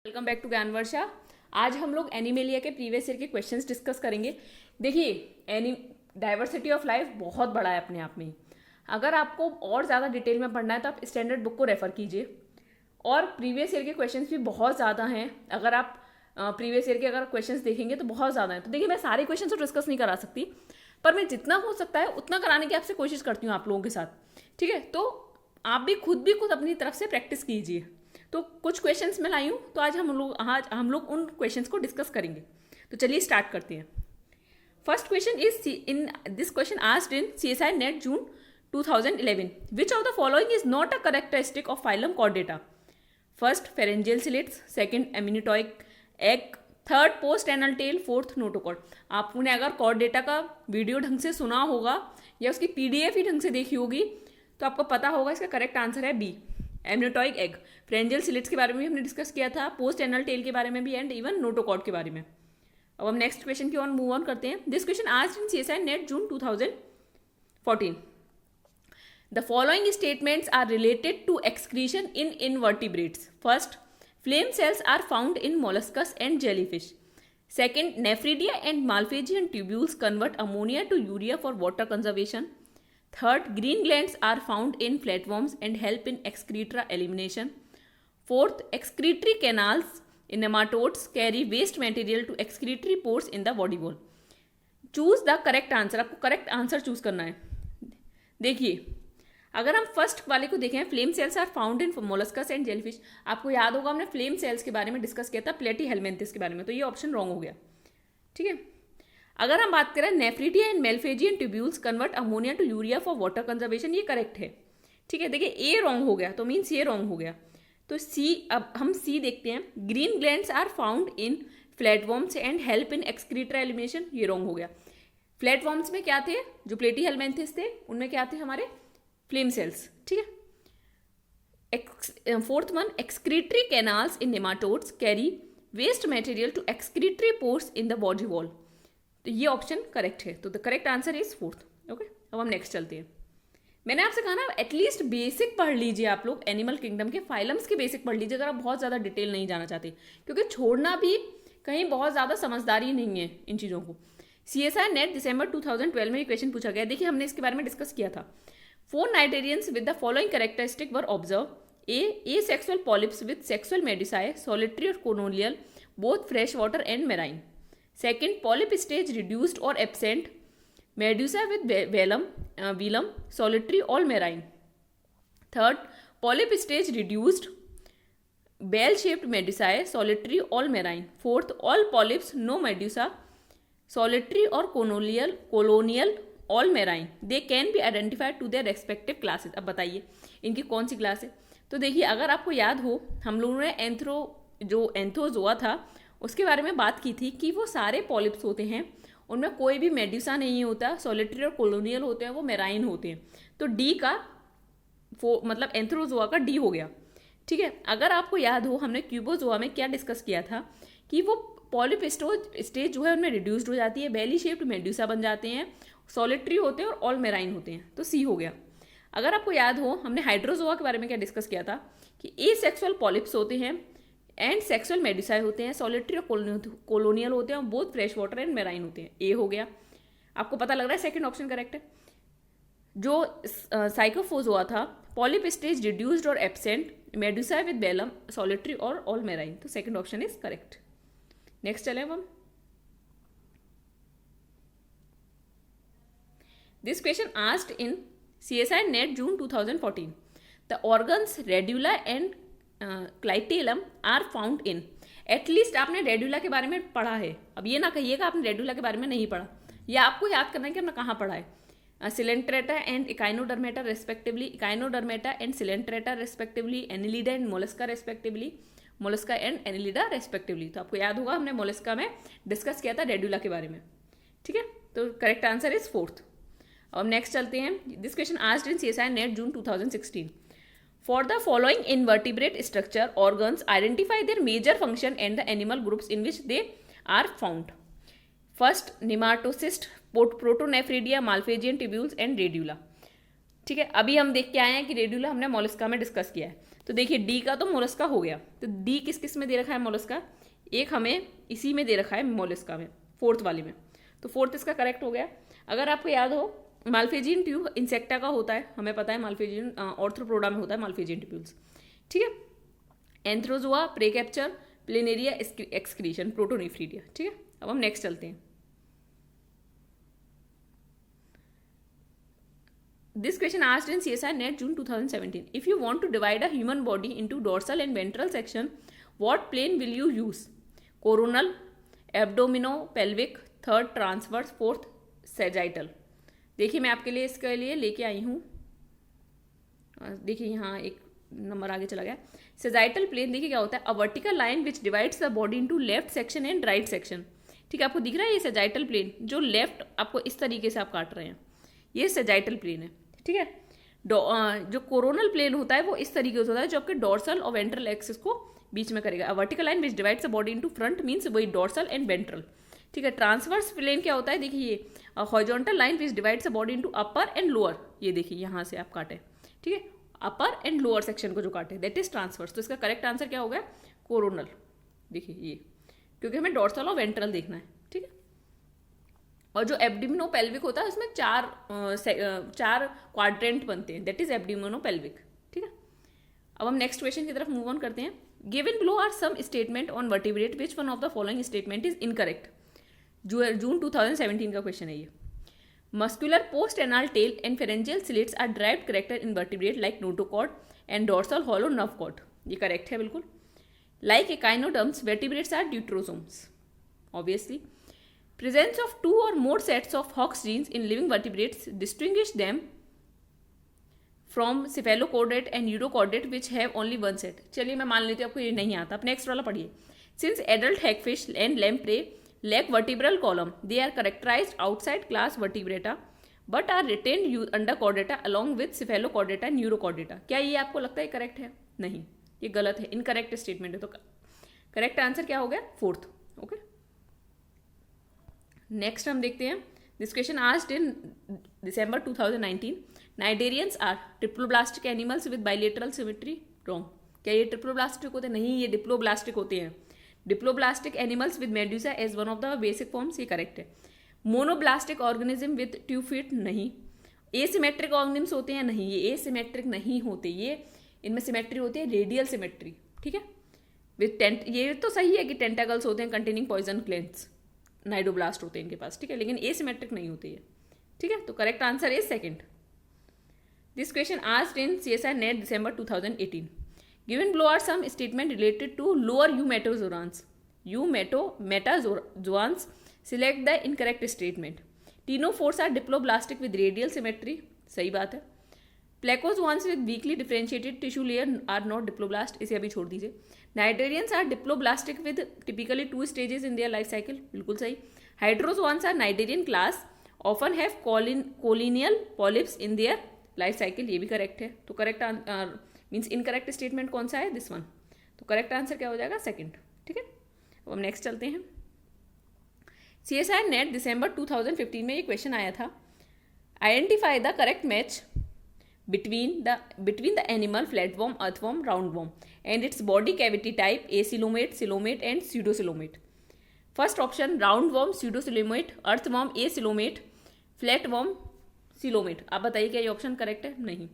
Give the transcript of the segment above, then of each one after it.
Welcome back to ज्ञान वर्षा। आज हम लोग एनिमेलिया के प्रीवियस ईयर के क्वेश्चंस डिस्कस करेंगे। देखिए, एनी डाइवर्सिटी ऑफ लाइफ बहुत बड़ा है अपने आप में। अगर आपको और ज़्यादा डिटेल में पढ़ना है तो आप स्टैंडर्ड बुक को रेफर कीजिए। और प्रीवियस ईयर के क्वेश्चंस भी बहुत ज़्यादा हैं। अगर आप प्रीवियस ईयर के अगर क्वेश्चंस देखेंगे तो बहुत ज़्यादा हैं। तो देखिए, मैं सारे क्वेश्चन तो डिस्कस नहीं करा सकती, पर मैं जितना हो सकता है उतना कराने की आपसे कोशिश करती हूँ आप लोगों के साथ। ठीक है, तो आप भी खुद अपनी तरफ से प्रैक्टिस कीजिए। तो कुछ क्वेश्चंस मैं लाई हूँ, तो आज हम लोग उन क्वेश्चंस को डिस्कस करेंगे। तो चलिए स्टार्ट करते हैं। First question is in this question asked in CSI net June 2011, which of the following is not a characteristic of phylum chordata? First pharyngeal slits, second amniotic egg, third post anal tail, fourth notochord. आपने अगर Chordata का video ढंग से सुना होगा या उसकी PDF ही ढंग से देखी होगी तो आपको पता होगा इसका करेक्ट आंसर है बी, एमिनिटॉइक एग। फ्रेंजियल सिलेट्स के बारे में भी हमने डिस्कस किया था, पोस्ट एनल टेल के बारे में भी, एंड इवन नोटोकॉर्ड के बारे में। अब हम नेक्स्ट क्वेश्चन की ओर मूव ऑन करते हैं। This question asked in CSI net June 2014। The following statements are related to excretion in invertebrates. First, flame cells are found in molluscus and jellyfish. Second, nephridia and malphigian tubules convert ammonia to urea for water conservation. Third, green glands are found in flatworms and help in excreta elimination. Fourth, excretory canals in nematodes carry waste material to excretory pores in the body wall. Choose the correct answer. आपको correct answer choose करना है। देखिए, अगर हम first वाले को देखें, flame cells are found in molluscs and jellyfish. आपको याद होगा हमने फ्लेम सेल्स के बारे में डिस्कस किया था प्लेटीहेलमिन्थस के बारे में, तो ये ऑप्शन रॉन्ग हो गया। ठीक है, अगर हम बात करें nephridia and Malpighian tubules convert ammonia to urea for water conservation, ये करेक्ट है। ठीक है, देखिए ए रॉन्ग हो गया तो मीन्स ये रॉन्ग हो गया। तो सी, अब हम सी देखते हैं। Green glands are found in flatworms and help in excretory elimination, ये रॉन्ग हो गया। फ्लैटवर्म्स में क्या थे? जो प्लेटीहेलमिन्थस थे उनमें क्या थे? हमारे फ्लेम सेल्स। ठीक है। Fourth one, excretory canals in nematodes carry waste material to excretory pores in the body wall, तो ये ऑप्शन करेक्ट है। तो the correct answer is fourth. Okay, अब हम नेक्स्ट चलते हैं। मैंने आपसे कहा ना, एटलीस्ट बेसिक पढ़ लीजिए आप लोग, एनिमल किंगडम के फाइलम्स के बेसिक पढ़ लीजिए अगर आप बहुत ज़्यादा डिटेल नहीं जाना चाहते, क्योंकि छोड़ना भी कहीं बहुत ज़्यादा समझदारी नहीं है इन चीज़ों को। CSI नेट दिसंबर 2012 में ये क्वेश्चन पूछा गया। देखिए, हमने इसके बारे में डिस्कस किया था। 4 cnidarians with the following characteristic were observe. Asexual polyps with sexual medusae, solitary और colonial, both fresh water and marine. Second, polyp stage reduced or absent, medusa with velum, solitary, all marine. Third, polyp stage reduced, bell-shaped medusae, solitary, all marine. Fourth, all polyps, no medusa, solitary or colonial, all marine. They can be identified to their respective classes. अब बताइए इनकी कौन सी class है? तो देखिए, अगर आपको याद हो, हम लोगों ने एंथ्रोजोआ था उसके बारे में बात की थी कि वो सारे पॉलिप्स होते हैं, उनमें कोई भी मेड्यूसा नहीं होता, सोलिटरी और कोलोनियल होते हैं, वो मेराइन होते हैं। तो डी का मतलब एंथ्रोजोआ का डी हो गया। ठीक है, अगर आपको याद हो, हमने क्यूबोजोआ में क्या डिस्कस किया था कि वो पॉलिप स्टेज जो है उनमें रिड्यूस्ड हो जाती है, बेली शेप्ड मेड्यूसा बन जाते हैं, सोलिटरी होते हैं और ऑल मेराइन होते हैं, तो सी हो गया। अगर आपको याद हो, हमने हाइड्रोजोआ के बारे में क्या डिस्कस किया था कि एसेक्सुअल पॉलिप्स होते हैं एंड सेक्सुअल मेडिसाई होते हैं, सोलिटरी और कोलोनियल होते हैं, both fresh water and marine होते हैं। ए हो गया। आपको पता लग रहा है सेकंड ऑप्शन करेक्ट है। जो साइकोफोजोआ था, पॉलिप स्टेज रिड्यूस्ड और absent, medusae with velum, solitary और ऑल मेराइन, तो second option is correct. Next चले हम। This question asked in CSI net June 2014। The organs radula and clitellum are found in. At least आपने radula के बारे में पढ़ा है। अब ये ना कहिएगा आपने रेड्यूला के बारे में नहीं पढ़ा, या आपको याद करना है कि हमने कहाँ पढ़ा है। Coelenterata and Echinodermata respectively, Echinodermata and Coelenterata respectively, Annelida and Mollusca respectively, Mollusca and Annelida respectively. तो आपको याद होगा हमने मोलस्का में डिस्कस किया था रेड्यूला के बारे में। ठीक है, तो करेक्ट आंसर इज फोर्थ। अब नेक्स्ट चलते हैं। This question asked in CSI net June 2016। For the following invertebrate structure, organs identify their major function and the animal groups in which they are found. First, nematocyst, protonephridia, malphigian tubules and radula. ठीक है, अभी हम देख के आए हैं कि radula हमने मोलस्का में डिस्कस किया है। तो तो देखिए डी का तो मोलस्का हो गया, तो डी किस किस में दे रखा है मोलस्का, एक हमें इसी में दे रखा है मोलस्का में, फोर्थ वाली में, तो फोर्थ इसका करेक्ट हो गया। अगर आपको याद हो माल्फेजियन ट्यूब इंसेक्टा का होता है, हमें पता है माल्फेजियन ऑर्थ्रोपोडा में होता है माल्फेजियन ट्यूब्स, ठीक है। एंथ्रोजोआ, प्रे कैप्चर, प्लेनेरिया एक्सक्रीशन, प्रोटोनिफ्रीडिया, ठीक है। अब हम नेक्स्ट चलते हैं। This question asked in CSI NET June 2017. If you want to divide a human body into dorsal and ventral section, what plane will you use? Coronal, abdominopelvic, third transverse, fourth sagittal. देखिए मैं आपके लिए इसके लिए लेके आई हूँ, देखिए यहाँ एक नंबर आगे चला गया। सेजाइटल प्लेन देखिए क्या होता है, a vertical line which divides the body into left section and right section, ठीक है। आपको दिख रहा है ये सेजाइटल प्लेन, जो लेफ्ट आपको इस तरीके से आप काट रहे हैं, ये सेजाइटल प्लेन है, ठीक है। जो कोरोनल प्लेन होता है वो इस तरीके से होता है, जो आपके डोर्सल और वेंट्रल एक्सिस को बीच में करेगा। A vertical line which divides the body into front means वही डोर्सल एंड वेंट्रल, ठीक है। ट्रांसवर्स प्लेन क्या होता है, देखिए ये horizontal line which divides the body into upper and lower, ये देखिए यहाँ से आप काटे, ठीक है, अपर एंड लोअर सेक्शन को जो काटे दैट इज ट्रांसवर्स। तो इसका करेक्ट आंसर क्या होगा, कोरोनल, देखिए ये, क्योंकि हमें डोर्सल और वेंट्रल देखना है, ठीक है। और जो एब्डोमिनोपेल्विक होता है उसमें चार क्वाड्रेंट बनते हैं, दैट इज एब्डोमिनोपेल्विक, ठीक है। अब हम नेक्स्ट क्वेश्चन की तरफ मूव ऑन करते हैं। Given below are some statement on vertebrate, which one of the following statement is incorrect. June 2017 का क्वेश्चन है ये। Muscular post anal tail and pharyngeal slits are derived character in vertebrate like notochord and dorsal hollow nerve cord, ये correct है बिल्कुल। Like echinoderms vertebrates are deuterostomes, obviously. Presence of two or more sets of Hox genes in living vertebrates distinguish them from cephalochordate and urochordate which have only one set. चलिए मैं मान लेती हूँ आपको ये नहीं आता, अब नेक्स्ट वाला पढ़िए। Since adult hagfish and lamprey lack vertebral column, they are characterized outside class vertebrata but are retained under chordata along with cephalochordata and urochordata. क्या ये आपको लगता है करेक्ट है? नहीं, ये गलत है, इनकरेक्ट स्टेटमेंट है। तो करेक्ट आंसर क्या हो गया, फोर्थ, ओके। नेक्स्ट हम देखते हैं, this question asked in December 2019। Cnidarians are triploblastic animals with bilateral symmetry, wrong. क्या ये ट्रिप्लोब्लास्टिक होते हैं? नहीं, ये डिप्लोब्लास्टिक होते हैं। Diploblastic animals with medusa as one of the basic forms, ये करेक्ट है। Monoblastic organism with tube feet, नहीं। एसिमेट्रिक ऑर्गेनिम्स होते हैं, नहीं, ये एसिमेट्रिक नहीं होते, ये इनमें सिमेट्री होती है रेडियल सिमेट्री, ठीक है। विद टेंट, ये तो सही है कि टेंटाकल्स होते हैं कंटेनिंग पॉइजन ग्लैंड्स, नाइडोब्लास्ट होते हैं इनके पास, ठीक है, लेकिन एसिमेट्रिक नहीं होती है, ठीक है। तो correct answer is second. This question asked in CSI NET December 2018। Given below are some statement related to lower eumetazoans. Eumetazoans, select the incorrect statement. Ctenophores are diploblastic with radial symmetry, सही बात है। Placozoans with weakly differentiated tissue layer are not diploblast, इसे अभी छोड़ दीजिए। Cnidarians are diploblastic with typically 2 stages in their life cycle, बिल्कुल सही। Hydrozoans are cnidarian class, often have colonial polyps in their life cycle, ये भी correct है। तो करेक्ट मीन्स इनकरेक्ट स्टेटमेंट कौन सा है, दिस वन। तो करेक्ट आंसर क्या हो जाएगा, सेकंड, ठीक है। अब हम नेक्स्ट चलते हैं। CSI NET December 2015 में ये क्वेश्चन आया था। Identify the correct match between the animal flatworm, earthworm, roundworm and its body cavity type acoelomate, coelomate and pseudocoelomate. First option roundworm, pseudocoelomate, earthworm acoelomate, flatworm coelomate। आप बताइए क्या ये option correct है? नहीं।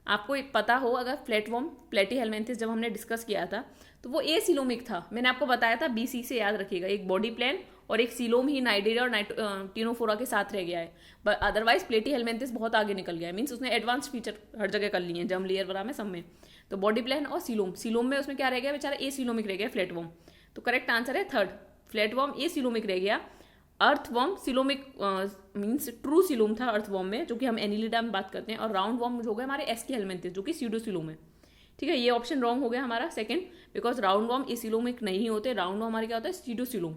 आपको पता हो अगर फ्लैटवर्म प्लेटीहेलमिन्थस जब हमने डिस्कस किया था तो वो एसिलोमिक था, मैंने आपको बताया था BC से, याद रखिएगा, एक बॉडी प्लान और एक सीलोम ही नाइडेरिया और टीनोफोरा के साथ रह गया है, बट अदरवाइज प्लेटीहेलमिन्थस बहुत आगे निकल गया है, मीन्स उसने एडवांस फीचर हर जगह कर लिए हैं, जम लेयर वगैरह में सब में। तो बॉडी प्लान और सीलोम में उसमें क्या रह गया बेचारा, एसिलोमिक रह गया फ्लैटवर्म। तो करेक्ट आंसर है थर्ड, फ्लैटवर्म एसिलोमिक रह गया। Earthworm coelomic means true coelom था अर्थवर्म में, जो कि हम एनिलिडा में बात करते हैं, और राउंड वर्म जो हो गया हमारे एस्कीहेलमिन्थस जो कि स्यूडोसिलोम है, ठीक है। ये ऑप्शन रॉन्ग हो गया हमारा सेकंड, बिकॉज राउंड वर्म एसिलोमिक नहीं होते, राउंड वर्म हमारे क्या होता है स्यूडोसिलोम।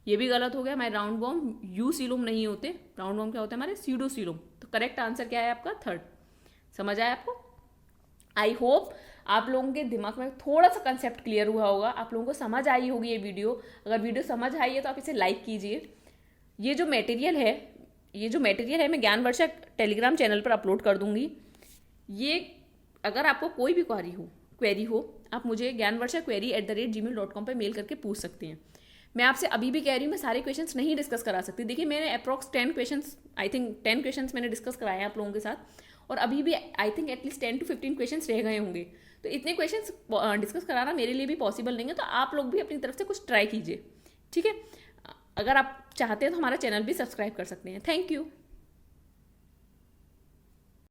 ये भी गलत हो गया, हमारे राउंड वर्म यूसिलोम नहीं होते, राउंड वर्म क्या होता है हमारे स्यूडोसिलोम। तो करेक्ट आंसर क्या है आपका थर्ड। समझ आया आपको? आई होप आप लोगों के दिमाग में थोड़ा सा कंसेप्ट क्लियर हुआ होगा, आप लोगों को समझ आई होगी ये वीडियो। अगर वीडियो समझ आई है तो आप इसे लाइक कीजिए। ये जो मटेरियल है मैं ज्ञानवर्षक टेलीग्राम चैनल पर अपलोड कर दूंगी। ये अगर आपको कोई भी क्वारी हो क्वेरी हो, आप मुझे gyanvarsha@gmail.com पर मेल करके पूछ सकते हैं। मैं आपसे अभी भी कह रही हूँ, मैं सारे क्वेश्चंस नहीं डिस्कस करा सकती। देखिए मैंने approx 10 questions, I think 10 questions मैंने डिस्कस कराए हैं आप लोगों के साथ, और अभी भी I think at least 10 to 15 questions रह गए होंगे। तो इतने क्वेश्चंस डिस्कस कराना मेरे लिए भी पॉसिबल नहीं है, तो आप लोग भी अपनी तरफ से कुछ ट्राई कीजिए, ठीक है। अगर आप चाहते हैं तो हमारा चैनल भी सब्सक्राइब कर सकते हैं। Thank you.